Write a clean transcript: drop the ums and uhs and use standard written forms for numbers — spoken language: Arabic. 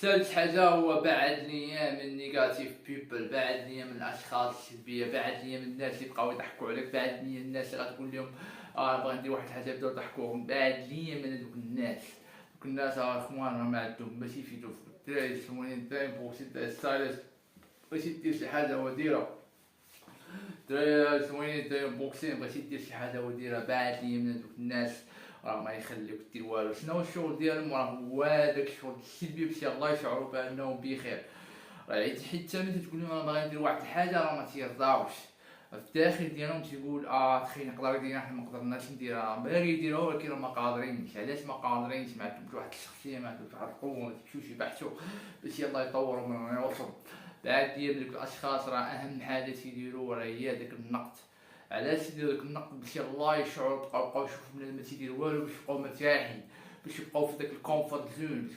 ثالث حاجة هو بعد ليا من نيجاتيف بيبل، بعد ليا من الاشخاص السلبية، بعد ليا من الناس اللي بقاو يضحكوا عليك، بعد ليا من الناس اللي غتقول لهم بغا ندير واحد الحاجة يبداو يضحكوهم، بعد ليا من هذوك الناس. دوك الناس اخوان راه ما عندهم باش يفيدوك. الدراري سموني الدراري بغيتي دير ستايلست، بغيتي دير شي حاجة وديرها. الدراري سموني الدراري بوكسين، بغيتي دير شي حاجة وديرها. بعد ليا من هذوك الناس راه ما يخليوك دير والو. شنو هو الشغل ديالهم؟ راه هو داك الشغل السلبي باش يلاه يشعروا بانهم بخير. راه حيت انت ملي تقول لهم انا باغي ندير واحد الحاجه راه ما تيرضاوش، في الداخل ديالهم تيقول تخيل نقدر نديرها، حنا ما قدرناش نديرها، باغي يديروها ولكن ما قادرينش. علاش ما قادرينش؟ ما عندهمش واحد الشخصيه، ما عندهمش واحد القوه، ما تمشيوش يبحثوا باش يلاه يطوروا من هنا يوصلوا. بعد ديال دوك الاشخاص راه اهم حاجه تيديروا راه هي داك النقد. علاش تيديروا داك النقد؟ باش يلاه يشعروا بقاو يشوفوا بنادم ما تيدير والو، باش يبقاو مرتاحين، باش يبقاو في داك الكومفورت زون،